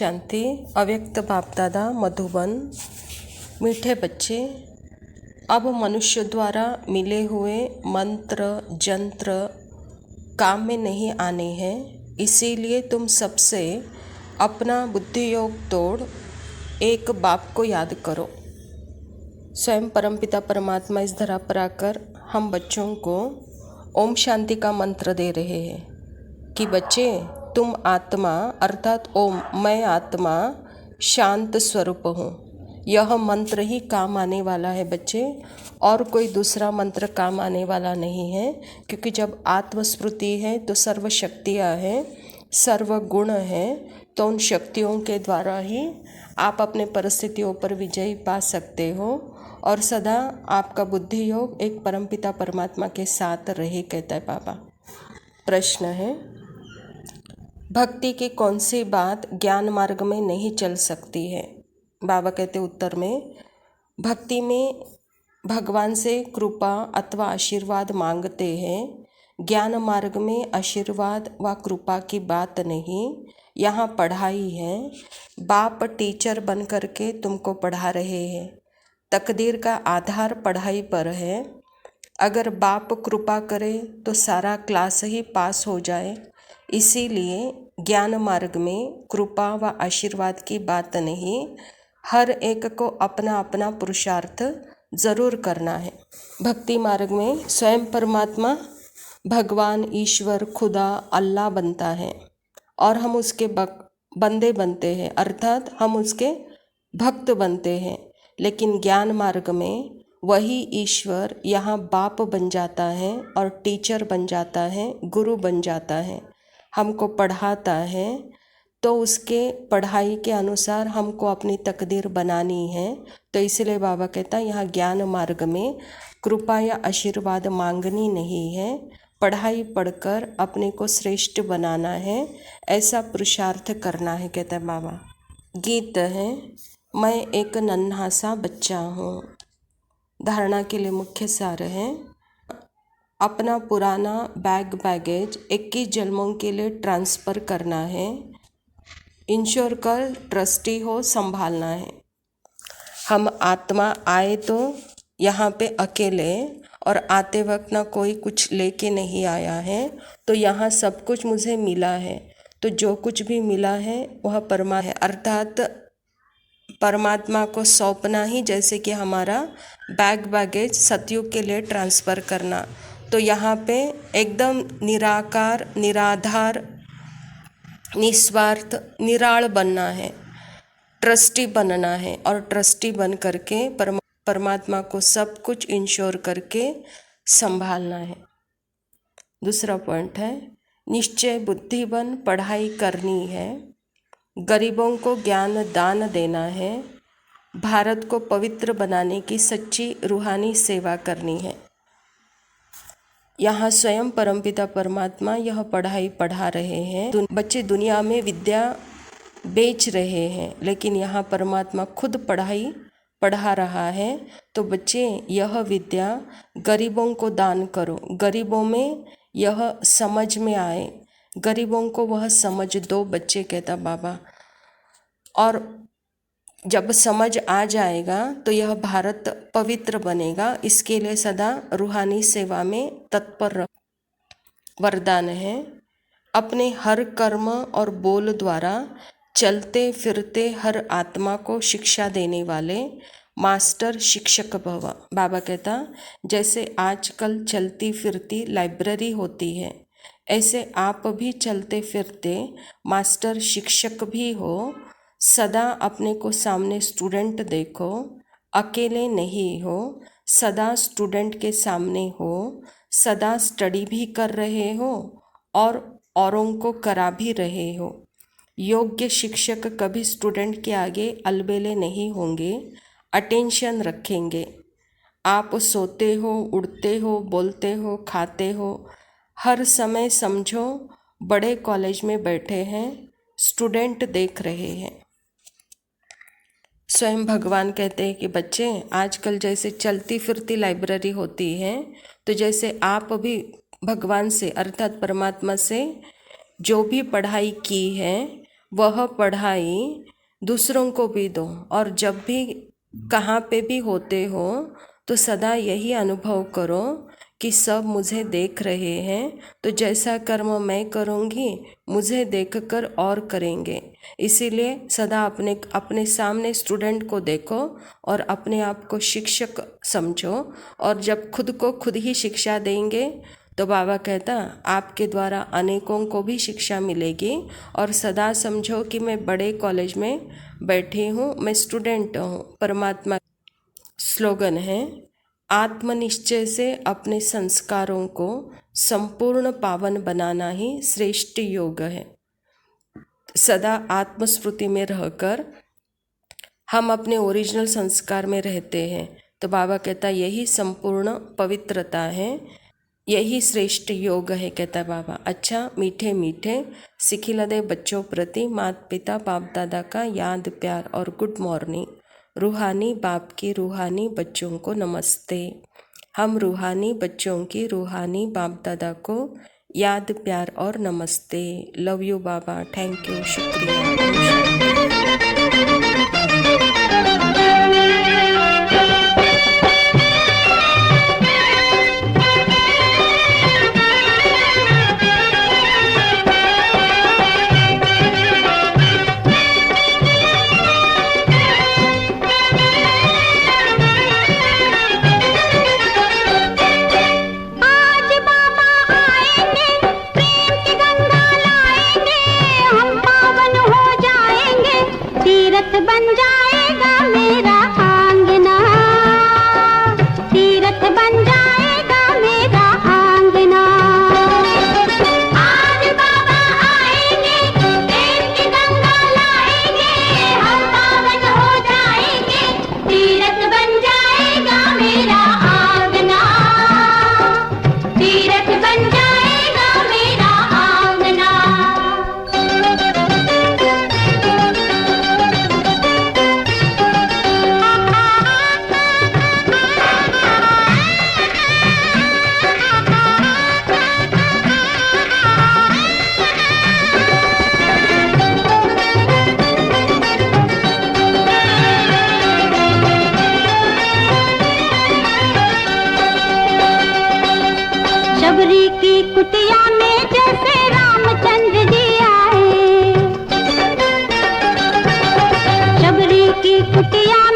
शांति। अव्यक्त बाप दादा मधुबन। मीठे बच्चे, अब मनुष्य द्वारा मिले हुए मंत्र जंत्र काम में नहीं आने हैं, इसीलिए तुम सबसे अपना बुद्धि योग तोड़ एक बाप को याद करो। स्वयं परमपिता परमात्मा इस धरा पर आकर हम बच्चों को ओम शांति का मंत्र दे रहे हैं कि बच्चे, तुम आत्मा अर्थात ओम, मैं आत्मा शांत स्वरूप हूँ। यह मंत्र ही काम आने वाला है बच्चे, और कोई दूसरा मंत्र काम आने वाला नहीं है, क्योंकि जब आत्मस्मृति है तो सर्व शक्तियाँ हैं, सर्व गुण हैं, तो उन शक्तियों के द्वारा ही आप अपने परिस्थितियों पर विजय पा सकते हो और सदा आपका बुद्धि योग एक परमपिता परमात्मा के साथ रहे, कहता है बाबा। प्रश्न है, भक्ति की कौन सी बात ज्ञान मार्ग में नहीं चल सकती है? बाबा कहते उत्तर में, भक्ति में भगवान से कृपा अथवा आशीर्वाद मांगते हैं। ज्ञान मार्ग में आशीर्वाद व कृपा की बात नहीं, यहाँ पढ़ाई है। बाप टीचर बन करके तुमको पढ़ा रहे हैं। तकदीर का आधार पढ़ाई पर है। अगर बाप कृपा करे तो सारा क्लास ही पास हो जाए। इसीलिए ज्ञान मार्ग में कृपा व आशीर्वाद की बात नहीं, हर एक को अपना अपना पुरुषार्थ ज़रूर करना है। भक्ति मार्ग में स्वयं परमात्मा भगवान ईश्वर खुदा अल्लाह बनता है और हम उसके बंदे बनते हैं, अर्थात हम उसके भक्त बनते हैं। लेकिन ज्ञान मार्ग में वही ईश्वर यहाँ बाप बन जाता है और टीचर बन जाता है, गुरु बन जाता है, हमको पढ़ाता है। तो उसके पढ़ाई के अनुसार हमको अपनी तकदीर बनानी है। तो इसलिए बाबा कहता है यहाँ ज्ञान मार्ग में कृपा या आशीर्वाद मांगनी नहीं है, पढ़ाई पढ़कर अपने को श्रेष्ठ बनाना है, ऐसा पुरुषार्थ करना है, कहता है बाबा। गीत है, मैं एक नन्हा सा बच्चा हूँ। धारणा के लिए मुख्य सार है, अपना पुराना बैगेज 21 जन्मों के लिए ट्रांसफ़र करना है। इंश्योर कर ट्रस्टी हो, संभालना है। हम आत्मा आए तो यहाँ पे अकेले, और आते वक्त ना कोई कुछ लेके नहीं आया है, तो यहाँ सब कुछ मुझे मिला है। तो जो कुछ भी मिला है वह परमा है, अर्थात परमात्मा को सौंपना ही जैसे कि हमारा बैगेज सतयुग के लिए ट्रांसफ़र करना। तो यहाँ पे एकदम निराकार, निराधार, निस्वार्थ, निराल बनना है, ट्रस्टी बनना है, और ट्रस्टी बन करके परमात्मा को सब कुछ इंश्योर करके संभालना है। दूसरा पॉइंट है, निश्चय बुद्धि बन पढ़ाई करनी है, गरीबों को ज्ञान दान देना है, भारत को पवित्र बनाने की सच्ची रूहानी सेवा करनी है। यहाँ स्वयं परमपिता परमात्मा यह पढ़ाई पढ़ा रहे हैं। बच्चे दुनिया में विद्या बेच रहे हैं, लेकिन यहाँ परमात्मा खुद पढ़ाई पढ़ा रहा है। तो बच्चे, यह विद्या गरीबों को दान करो, गरीबों में यह समझ में आए, गरीबों को वह समझ दो बच्चे, कहता बाबा। और जब समझ आ जाएगा तो यह भारत पवित्र बनेगा। इसके लिए सदा रूहानी सेवा में तत्पर रहो। वरदान है, अपने हर कर्म और बोल द्वारा चलते फिरते हर आत्मा को शिक्षा देने वाले मास्टर शिक्षक भव। बाबा कहता, जैसे आजकल चलती फिरती लाइब्रेरी होती है, ऐसे आप भी चलते फिरते मास्टर शिक्षक भी हो। सदा अपने को सामने स्टूडेंट देखो, अकेले नहीं हो, सदा स्टूडेंट के सामने हो, सदा स्टडी भी कर रहे हो और औरों को करा भी रहे हो। योग्य शिक्षक कभी स्टूडेंट के आगे अलबेले नहीं होंगे, अटेंशन रखेंगे। आप सोते हो, उड़ते हो, बोलते हो, खाते हो, हर समय समझो बड़े कॉलेज में बैठे हैं, स्टूडेंट देख रहे हैं। स्वयं भगवान कहते हैं कि बच्चे, आजकल जैसे चलती फिरती लाइब्रेरी होती है, तो जैसे आप भी भगवान से अर्थात परमात्मा से जो भी पढ़ाई की है वह पढ़ाई दूसरों को भी दो, और जब भी कहाँ पे भी होते हो तो सदा यही अनुभव करो कि सब मुझे देख रहे हैं, तो जैसा कर्म मैं करूँगी मुझे देखकर और करेंगे। इसीलिए सदा अपने सामने स्टूडेंट को देखो और अपने आप को शिक्षक समझो, और जब खुद को खुद ही शिक्षा देंगे तो बाबा कहता आपके द्वारा अनेकों को भी शिक्षा मिलेगी। और सदा समझो कि मैं बड़े कॉलेज में बैठी हूँ, मैं स्टूडेंट हूँ। परमात्मा स्लोगन है, आत्मनिश्चय से अपने संस्कारों को संपूर्ण पावन बनाना ही श्रेष्ठ योग है। सदा आत्मस्मृति में रहकर हम अपने ओरिजिनल संस्कार में रहते हैं, तो बाबा कहता यही संपूर्ण पवित्रता है, यही श्रेष्ठ योग है। कहता बाबा अच्छा मीठे मीठे सिखिलदे बच्चों प्रति माता पिता बाप दादा का याद प्यार और गुड मॉर्निंग। रूहानी बाप की रूहानी बच्चों को नमस्ते। हम रूहानी बच्चों की रूहानी बाप दादा को याद प्यार और नमस्ते। Love you Baba, thank you, शुक्रिया। बन जाएगा मेरा आंगना, तीरथ बन जाएगा मेरा आंगना। आज बाबा आएंगे, प्रेम की गंगा लाएंगे, हम पावन हो जाएंगे, तीरथ बन जाएगा मेरा आंगना, तीरथ बन जाएगा मेरा आंगना। शबरी की कुटिया में जैसे रामचंद्र जी आए, शबरी की कुटिया